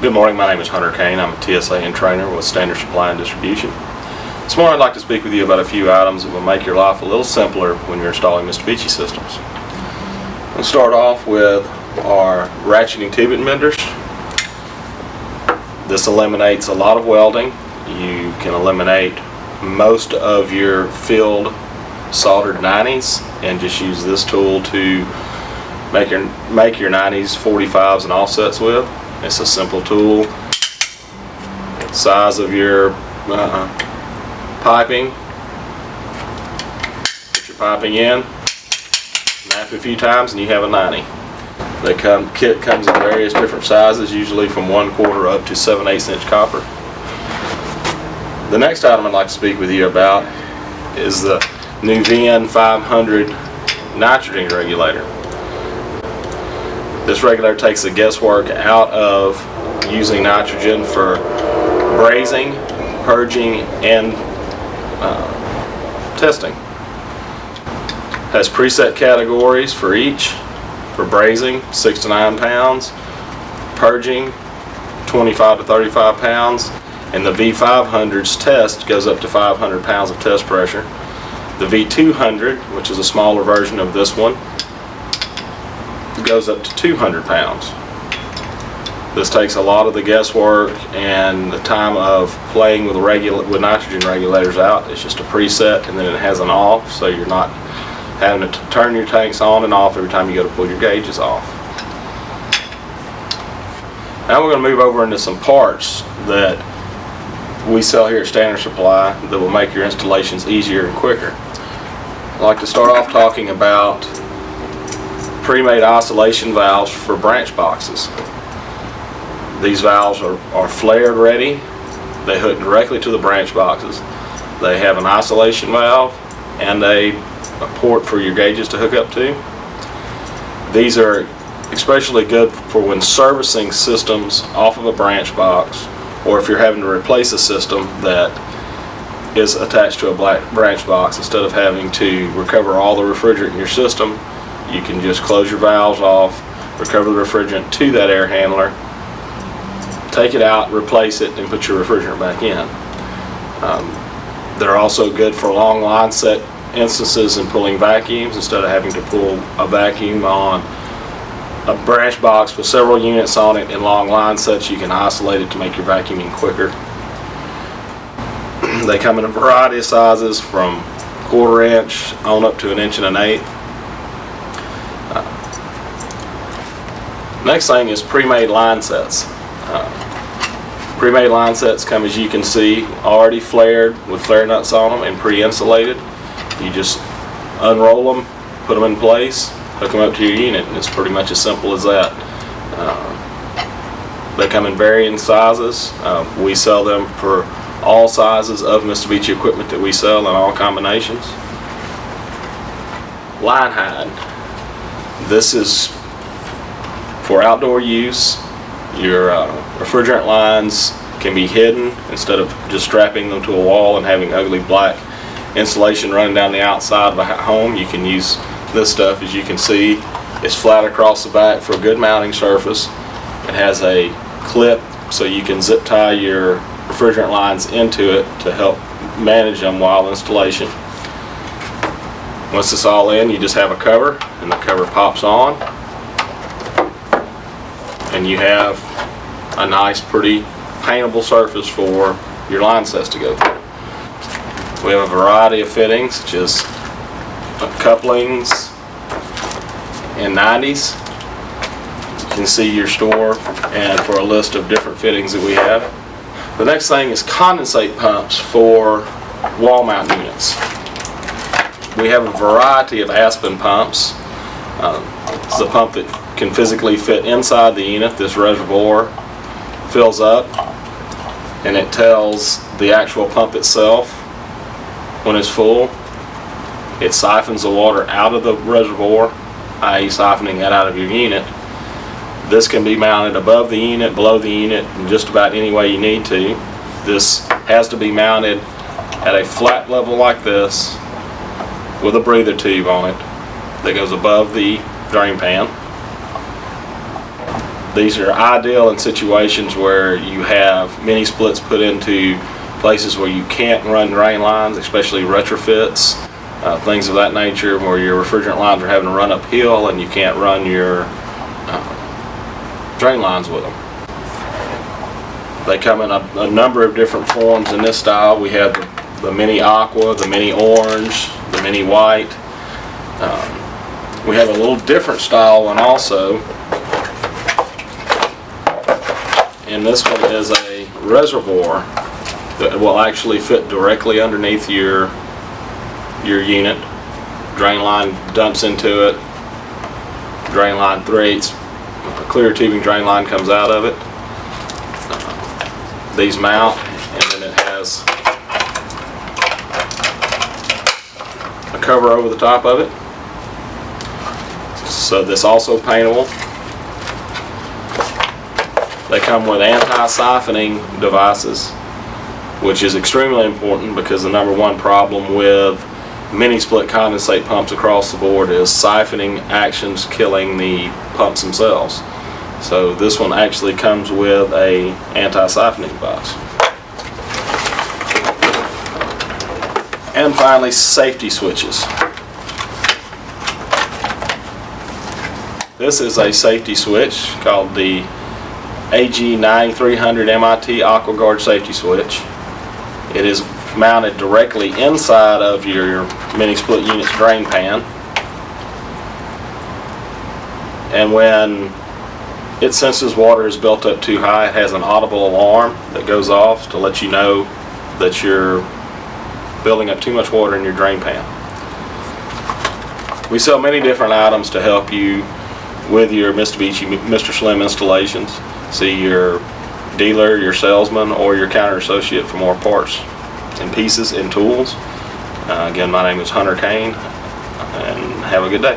Good morning, my name is Hunter Cain. I'm a TSA and trainer with Standard Supply and Distribution. This morning I'd like to speak with you about a few items that will make your life a little simpler when you're installing Mitsubishi systems. We'll start off with our ratcheting tubing benders. This eliminates a lot of welding. You can eliminate most of your filled soldered 90s and just use this tool to make your 90s, 45s, and offsets with. It's a simple tool. Size of your piping. Put your piping in, snap a few times, and you have a 90. The kit comes in various different sizes, usually from 1/4 up to 7/8 inch copper. The next item I'd like to speak with you about is the new VN 500 nitrogen regulator. This regulator takes the guesswork out of using nitrogen for brazing, purging, and testing. Has preset categories for each. For brazing, 6 to 9 pounds, purging, 25 to 35 pounds, and the V500's test goes up to 500 pounds of test pressure. The V200, which is a smaller version of this one, goes up to 200 pounds. This takes a lot of the guesswork and the time of playing with nitrogen regulators out. It's just a preset, and then it has an off, so you're not having to turn your tanks on and off every time you go to pull your gauges off. Now we're going to move over into some parts that we sell here at Standard Supply that will make your installations easier and quicker. I'd like to start off talking about pre-made isolation valves for branch boxes. These valves are flared ready. They hook directly to the branch boxes. They have an isolation valve and a port for your gauges to hook up to. These are especially good for when servicing systems off of a branch box, or if you're having to replace a system that is attached to a branch box. Instead of having to recover all the refrigerant in your system, you can just close your valves off, recover the refrigerant to that air handler, take it out, replace it, and put your refrigerant back in. They're also good for long line set instances and pulling vacuums. Instead of having to pull a vacuum on a branch box with several units on it in long line sets, you can isolate it to make your vacuuming quicker. They come in a variety of sizes from 1/4 inch on up to 1 1/8 inches. Next thing is pre-made line sets. Pre-made line sets come, as you can see, already flared with flare nuts on them and pre-insulated. You just unroll them, put them in place, hook them up to your unit, and it's pretty much as simple as that. They come in varying sizes. We sell them for all sizes of Mitsubishi equipment that we sell in all combinations. Line hide. This is for outdoor use. Your refrigerant lines can be hidden. Instead of just strapping them to a wall and having ugly black insulation running down the outside of a home, you can use this stuff. As you can see, it's flat across the back for a good mounting surface. It has a clip so you can zip tie your refrigerant lines into it to help manage them while installation. Once it's all in, you just have a cover, and the cover pops on, and you have a nice, pretty paintable surface for your line sets to go through. We have a variety of fittings, such as couplings and 90s. You can see your store and for a list of different fittings that we have. The next thing is condensate pumps for wall mount units. We have a variety of Aspen pumps. It's a pump that can physically fit inside the unit. This reservoir fills up, and it tells the actual pump itself when it's full. It siphons the water out of the reservoir, i.e. siphoning that out of your unit. This can be mounted above the unit, below the unit, in just about any way you need to. This has to be mounted at a flat level like this with a breather tube on it that goes above the drain pan. These are ideal in situations where you have mini splits put into places where you can't run drain lines, especially retrofits, things of that nature, where your refrigerant lines are having to run uphill and you can't run your drain lines with them. They come in a number of different forms in this style. We have the mini aqua, the mini orange, the mini white. We have a little different style one also. And this one is a reservoir that will actually fit directly underneath your unit. Drain line dumps into it. Drain line threads. A clear tubing drain line comes out of it. These mount, and then it has a cover over the top of it. So this also paintable. They come with anti-siphoning devices, which is extremely important because the number one problem with mini split condensate pumps across the board is siphoning actions killing the pumps themselves. So this one actually comes with a anti-siphoning device. And finally, safety switches. This is a safety switch called the AG9300 MIT AquaGuard safety switch. It is mounted directly inside of your mini split unit's drain pan. And when it senses water is built up too high, it has an audible alarm that goes off to let you know that you're building up too much water in your drain pan. We sell many different items to help you with your Mitsubishi Mr. Slim installations. See your dealer, your salesman, or your counter associate for more parts and pieces and tools. Again, my name is Cain, and have a good day.